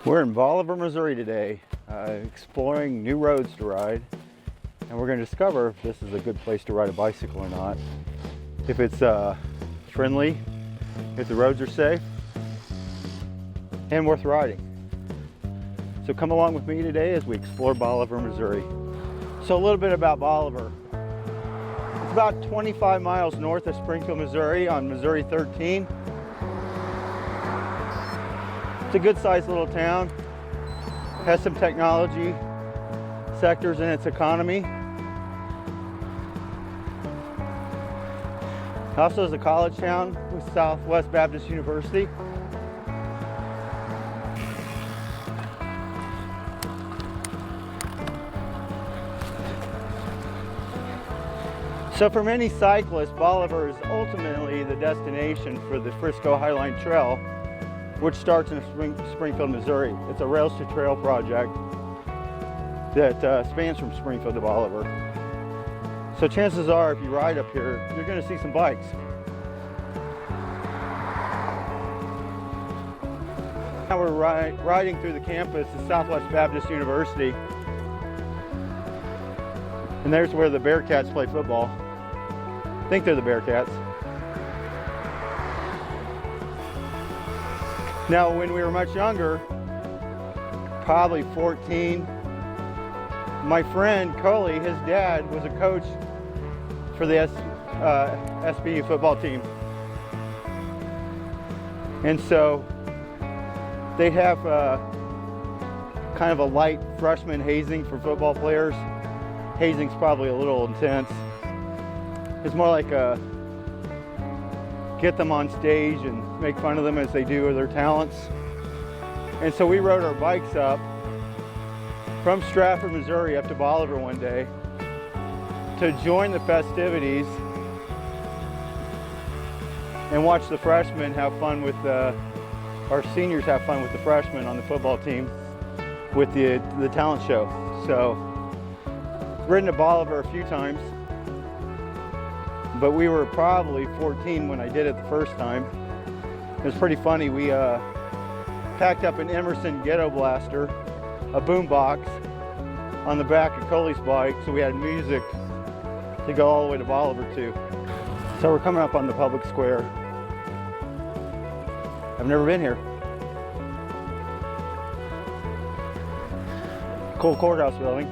We're in Bolivar, Missouri today, exploring new roads to ride, and we're going to discover if this is a good place to ride a bicycle or not, if it's friendly, if the roads are safe, and worth riding. So come along with me today as we explore Bolivar, Missouri. So a little bit about Bolivar. It's about 25 miles north of Springfield, Missouri on Missouri 13. It's a good sized little town, has some technology sectors in its economy. Also is a college town with Southwest Baptist University. So for many cyclists, Bolivar is ultimately the destination for the Frisco Highline Trail, which starts in Springfield, Missouri. It's a Rails to Trail project that spans from Springfield to Bolivar. So chances are, if you ride up here, you're going to see some bikes. Now we're riding through the campus of Southwest Baptist University. And there's where the Bearcats play football. I think they're the Bearcats. Now, when we were much younger, probably 14, my friend Coley, his dad, was a coach for the SBU football team. And so they'd have kind of a light freshman hazing for football players. Hazing's probably a little intense. It's more like get them on stage and make fun of them as they do with their talents. And so we rode our bikes up from Stratford, Missouri up to Bolivar one day to join the festivities and watch the freshmen have fun with our seniors have fun with the freshmen on the football team with the talent show. So ridden to Bolivar a few times, but we were probably 14 when I did it the first time. It was pretty funny. We packed up an Emerson Ghetto Blaster, a boom box, on the back of Coley's bike, so we had music to go all the way to Bolivar too. So we're coming up on the public square. I've never been here. Cool courthouse building.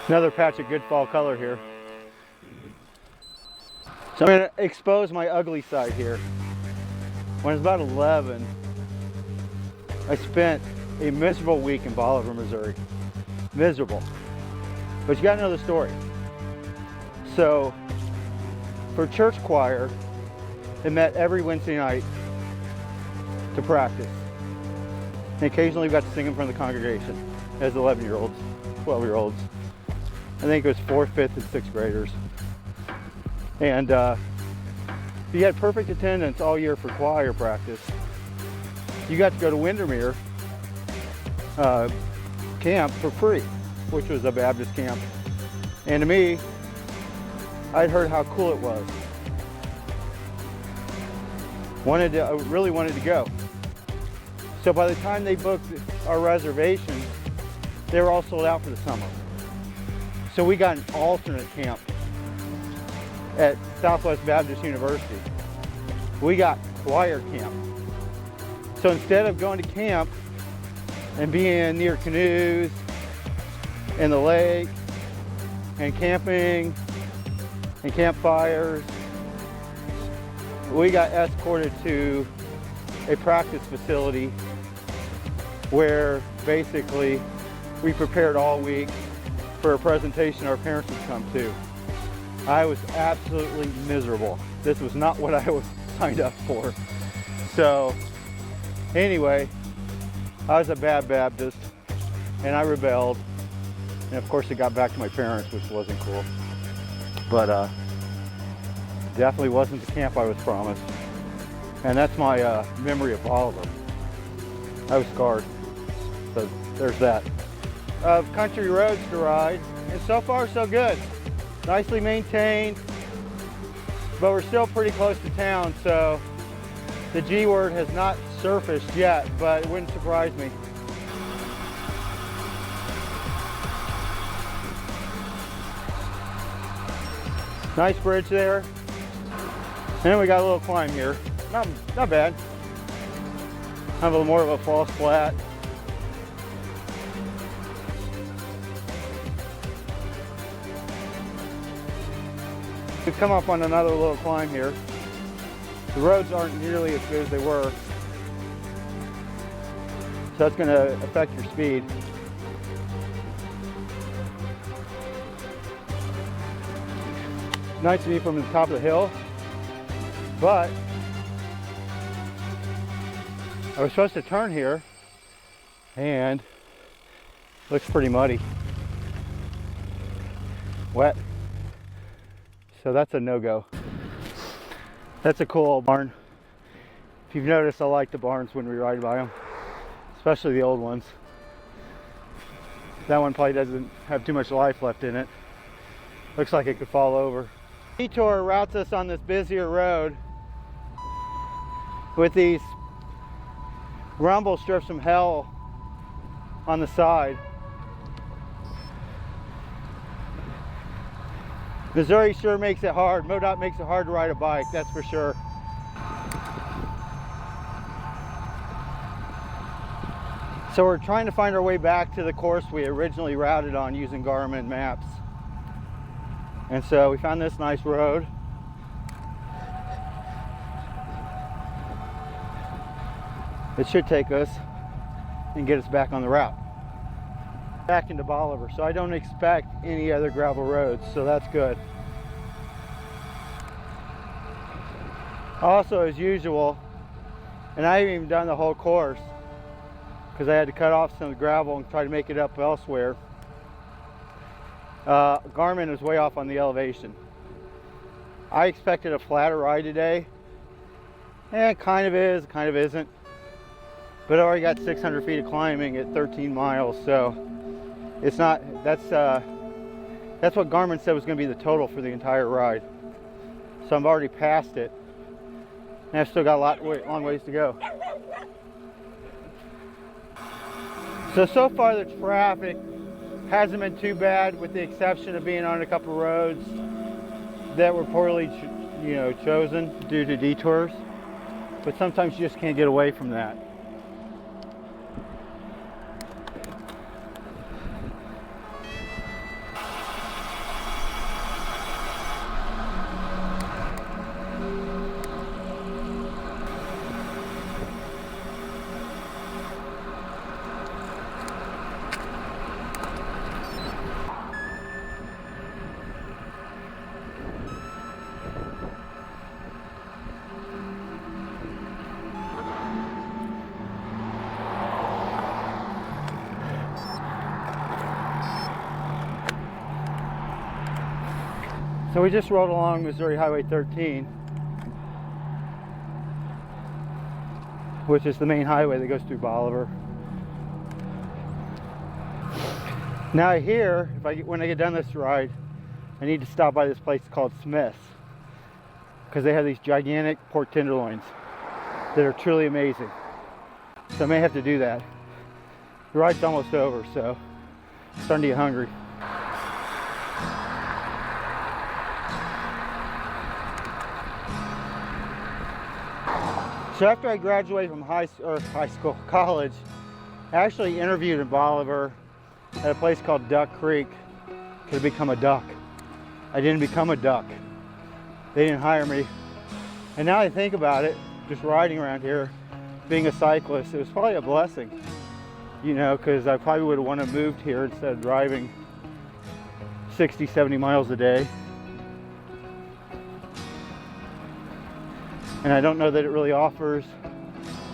Another patch of good fall color here. So I'm going to expose my ugly side here. When I was about 11, I spent a miserable week in Bolivar, Missouri. Miserable. But you got to know the story. So for church choir, they met every Wednesday night to practice. And occasionally we got to sing in front of the congregation as 11-year-olds, 12-year-olds. I think it was 4th, 5th, and 6th graders. And you had perfect attendance all year for choir practice. You got to go to Windermere camp for free, which was a Baptist camp. And to me, I'd heard how cool it was. I really wanted to go. So by the time they booked our reservations, they were all sold out for the summer. So we got an alternate camp at Southwest Baptist University. We got choir camp. So instead of going to camp and being near canoes and the lake and camping and campfires, we got escorted to a practice facility where basically we prepared all week for a presentation our parents would come to. I was absolutely miserable. This was not what I was signed up for. So anyway, I was a bad Baptist and I rebelled. And of course it got back to my parents, which wasn't cool. But definitely wasn't the camp I was promised. And that's my memory of Bolivar. I was scarred. So there's that. Country roads to ride, and so far so good. Nicely maintained, but we're still pretty close to town, so the G word has not surfaced yet, but it wouldn't surprise me. Nice bridge there. And we got a little climb here. Not bad. Have a little more of a false flat. We've come up on another little climb here. The roads aren't nearly as good as they were, so that's going to affect your speed. Nice view from the top of the hill, but I was supposed to turn here and it looks pretty muddy, wet. So that's a no-go. That's a cool old barn. If you've noticed, I like the barns when we ride by them, especially the old ones. That one probably doesn't have too much life left in it. Looks like it could fall over. Detour routes us on this busier road with these rumble strips from hell on the side. Missouri sure makes it hard. MoDOT makes it hard to ride a bike, that's for sure. So we're trying to find our way back to the course we originally routed on using Garmin maps. And so we found this nice road. It should take us and get us back on the route. Back into Bolivar, so I don't expect any other gravel roads, so that's good. Also, as usual, and I haven't even done the whole course because I had to cut off some gravel and try to make it up elsewhere. Garmin is way off on the elevation. I expected a flatter ride today. It kind of is, kind of isn't. But I already got 600 feet of climbing at 13 miles, so it's not, that's what Garmin said was going to be the total for the entire ride. So I've already passed it. And I've still got a long ways to go. So far the traffic hasn't been too bad, with the exception of being on a couple roads that were poorly chosen due to detours. But sometimes you just can't get away from that. So we just rode along Missouri Highway 13, which is the main highway that goes through Bolivar. Now here, when I get done this ride, I need to stop by this place called Smith's, because they have these gigantic pork tenderloins that are truly amazing. So I may have to do that. The ride's almost over, so I'm starting to get hungry. So after I graduated from college, I actually interviewed in Bolivar at a place called Duck Creek to become a duck. I didn't become a duck. They didn't hire me. And now I think about it, just riding around here, being a cyclist, it was probably a blessing. you know, because I probably would have wanted to moved here instead of driving 60, 70 miles a day. And I don't know that it really offers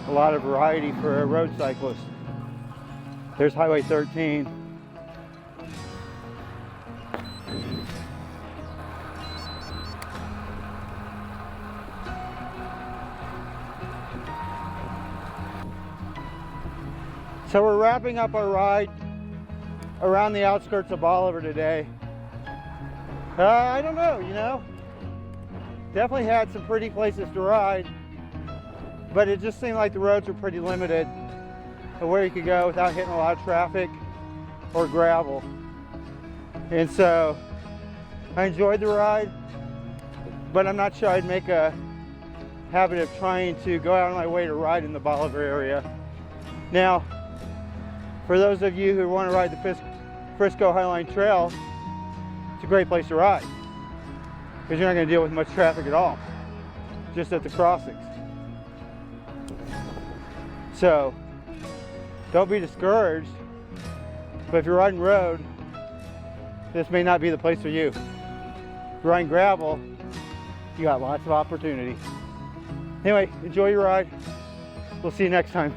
a lot of variety for a road cyclist. There's Highway 13. So we're wrapping up our ride around the outskirts of Bolivar today. I don't know, you know. Definitely had some pretty places to ride, but it just seemed like the roads were pretty limited to where you could go without hitting a lot of traffic or gravel. And so I enjoyed the ride, but I'm not sure I'd make a habit of trying to go out of my way to ride in the Bolivar area. Now, for those of you who want to ride the Frisco Highline Trail, it's a great place to ride because you're not going to deal with much traffic at all, just at the crossings. So don't be discouraged, but if you're riding road, this may not be the place for you. If you're riding gravel, you got lots of opportunity. Anyway, enjoy your ride. We'll see you next time.